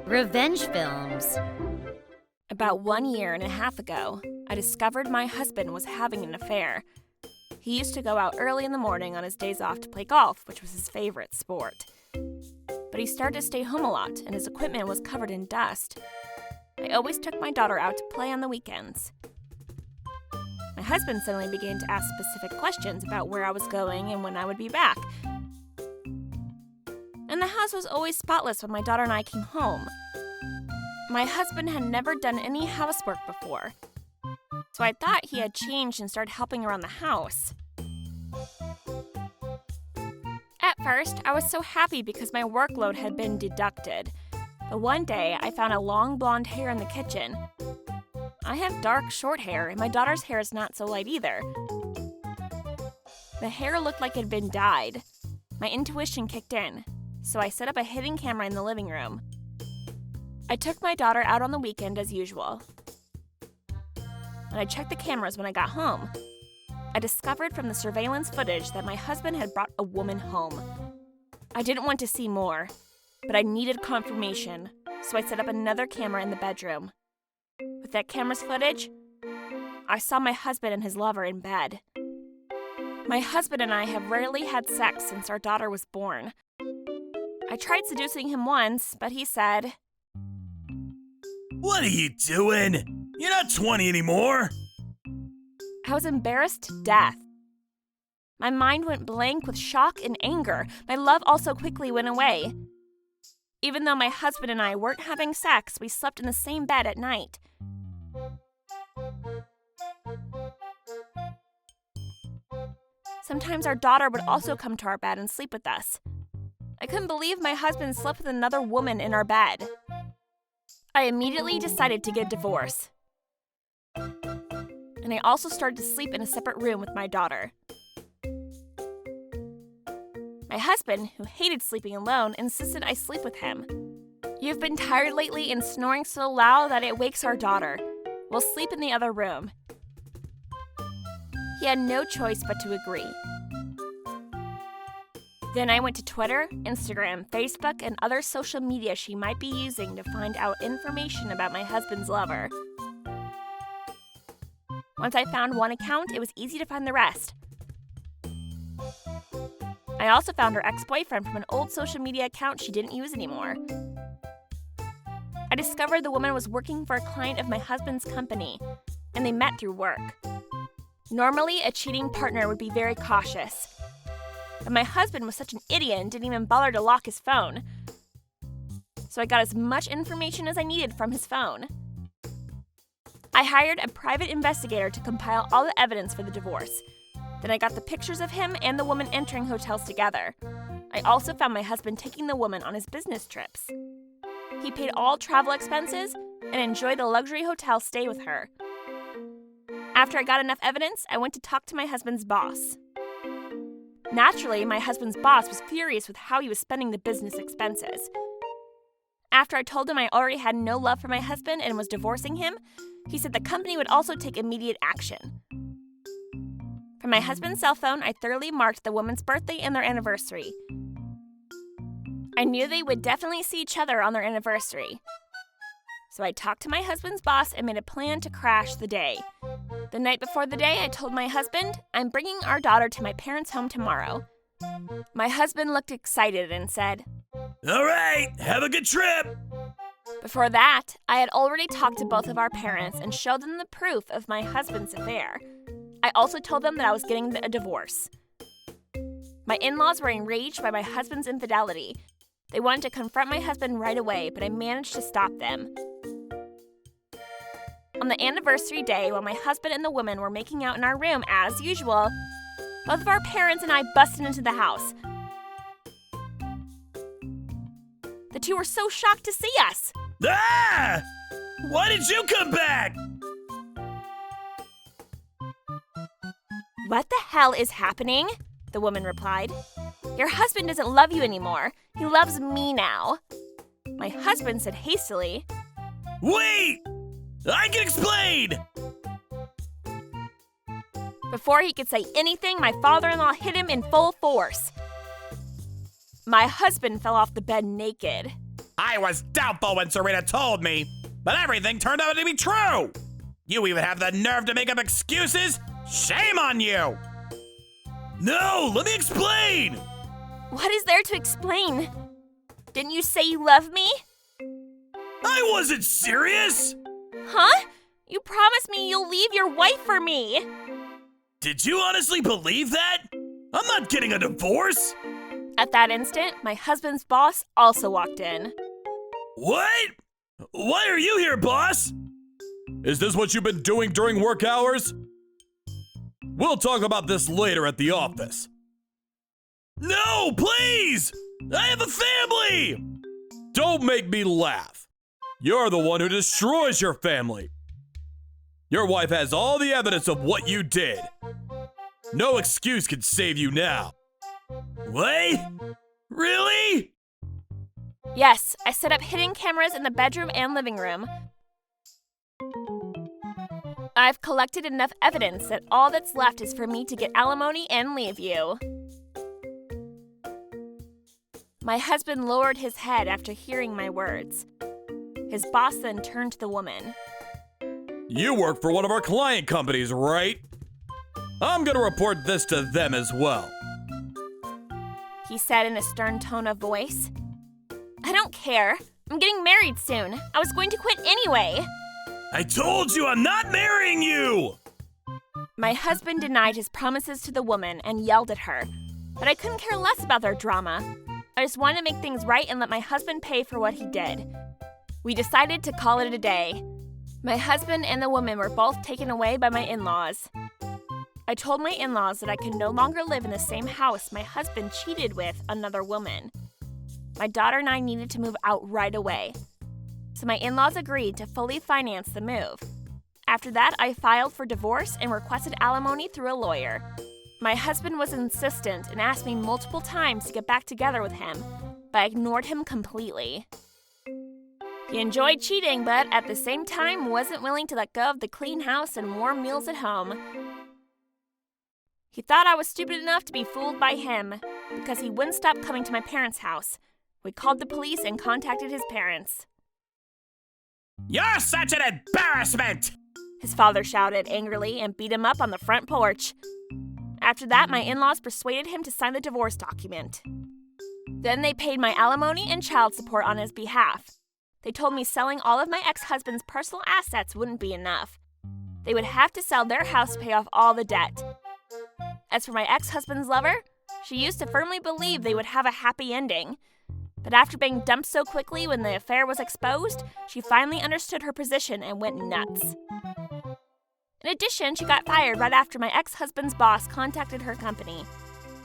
Revenge films. About 1 year and a half ago, I discovered my husband was having an affair. He used to go out early in the morning on his days off to play golf, which was his favorite sport. But he started to stay home a lot, and his equipment was covered in dust. I always took my daughter out to play on the weekends. My husband suddenly began to ask specific questions about where I was going and when I would be back. And the house was always spotless when my daughter and I came home. My husband had never done any housework before, so I thought he had changed and started helping around the house. At first, I was so happy because my workload had been deducted, but one day I found a long blonde hair in the kitchen. I have dark, short hair, and my daughter's hair is not so light either. The hair looked like it had been dyed. My intuition kicked in, so I set up a hidden camera in the living room. I took my daughter out on the weekend as usual, and I checked the cameras when I got home. I discovered from the surveillance footage that my husband had brought a woman home. I didn't want to see more, but I needed confirmation, so I set up another camera in the bedroom. With that camera's footage, I saw my husband and his lover in bed. My husband and I have rarely had sex since our daughter was born. I tried seducing him once, but he said, "What are you doing? You're not 20 anymore." I was embarrassed to death. My mind went blank with shock and anger. My love also quickly went away. Even though my husband and I weren't having sex, we slept in the same bed at night. Sometimes our daughter would also come to our bed and sleep with us. I couldn't believe my husband slept with another woman in our bed. I immediately decided to get a divorce. And I also started to sleep in a separate room with my daughter. My husband, who hated sleeping alone, insisted I sleep with him. "You've been tired lately and snoring so loud that it wakes our daughter. We'll sleep in the other room." He had no choice but to agree. Then I went to Twitter, Instagram, Facebook, and other social media she might be using to find out information about my husband's lover. Once I found one account, it was easy to find the rest. I also found her ex-boyfriend from an old social media account she didn't use anymore. I discovered the woman was working for a client of my husband's company, and they met through work. Normally, a cheating partner would be very cautious, but my husband was such an idiot and didn't even bother to lock his phone. So I got as much information as I needed from his phone. I hired a private investigator to compile all the evidence for the divorce. Then I got the pictures of him and the woman entering hotels together. I also found my husband taking the woman on his business trips. He paid all travel expenses and enjoyed a luxury hotel stay with her. After I got enough evidence, I went to talk to my husband's boss. Naturally, my husband's boss was furious with how he was spending the business expenses. After I told him I already had no love for my husband and was divorcing him, he said the company would also take immediate action. From my husband's cell phone, I thoroughly marked the woman's birthday and their anniversary. I knew they would definitely see each other on their anniversary. So I talked to my husband's boss and made a plan to crash the day. The night before the day, I told my husband, "I'm bringing our daughter to my parents' home tomorrow." My husband looked excited and said, "All right, have a good trip." Before that, I had already talked to both of our parents and showed them the proof of my husband's affair. I also told them that I was getting a divorce. My in-laws were enraged by my husband's infidelity. They wanted to confront my husband right away, but I managed to stop them. On the anniversary day, while my husband and the woman were making out in our room as usual, both of our parents and I busted into the house. The two were so shocked to see us. Ah! Why did you come back? "What the hell is happening?" the woman replied. "Your husband doesn't love you anymore. He loves me now." My husband said hastily, "Wait! I can explain!" Before he could say anything, my father-in-law hit him in full force. My husband fell off the bed naked. I was doubtful when Serena told me, but everything turned out to be true. You even have the nerve to make up excuses? Shame on you! No, let me explain! What is there to explain? Didn't you say you love me? I wasn't serious! Huh? You promised me you'll leave your wife for me. Did you honestly believe that? I'm not getting a divorce! At that instant, my husband's boss also walked in. What? Why are you here, boss? Is this what you've been doing during work hours? We'll talk about this later at the office. No, please! I have a family! Don't make me laugh. You're the one who destroys your family. Your wife has all the evidence of what you did. No excuse can save you now. What? Really? Yes, I set up hidden cameras in the bedroom and living room. I've collected enough evidence that all that's left is for me to get alimony and leave you. My husband lowered his head after hearing my words. His boss then turned to the woman. You work for one of our client companies, right? I'm gonna report this to them as well. He said in a stern tone of voice. I don't care. I'm getting married soon. I was going to quit anyway. I told you I'm not marrying you! My husband denied his promises to the woman and yelled at her, but I couldn't care less about their drama. I just wanted to make things right and let my husband pay for what he did. We decided to call it a day. My husband and the woman were both taken away by my in-laws. I told my in-laws that I could no longer live in the same house my husband cheated with another woman. My daughter and I needed to move out right away. So my in-laws agreed to fully finance the move. After that, I filed for divorce and requested alimony through a lawyer. My husband was insistent and asked me multiple times to get back together with him, but I ignored him completely. He enjoyed cheating, but at the same time wasn't willing to let go of the clean house and warm meals at home. He thought I was stupid enough to be fooled by him because he wouldn't stop coming to my parents' house. We called the police and contacted his parents. You're such an embarrassment! His father shouted angrily and beat him up on the front porch. After that, my in-laws persuaded him to sign the divorce document. Then they paid my alimony and child support on his behalf. They told me selling all of my ex-husband's personal assets wouldn't be enough. They would have to sell their house to pay off all the debt. As for my ex-husband's lover, she used to firmly believe they would have a happy ending. But after being dumped so quickly when the affair was exposed, she finally understood her position and went nuts. In addition, she got fired right after my ex-husband's boss contacted her company.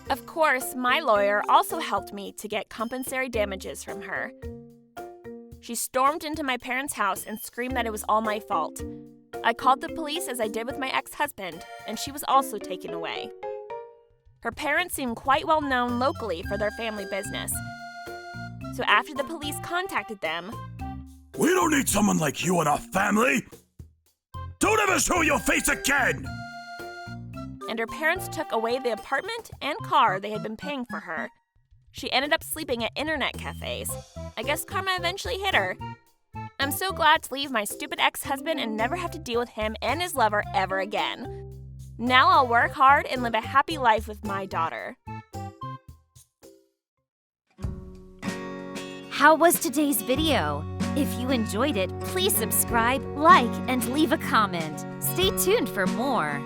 Of course, my lawyer also helped me to get compensatory damages from her. She stormed into my parents' house and screamed that it was all my fault. I called the police as I did with my ex-husband, and she was also taken away. Her parents seemed quite well known locally for their family business. So after the police contacted them, We don't need someone like you in our family! Don't ever show your face again! and her parents took away the apartment and car they had been paying for her. She ended up sleeping at internet cafes. I guess karma eventually hit her. I'm so glad to leave my stupid ex-husband and never have to deal with him and his lover ever again. Now I'll work hard and live a happy life with my daughter. How was today's video? If you enjoyed it, please subscribe, like, and leave a comment. Stay tuned for more.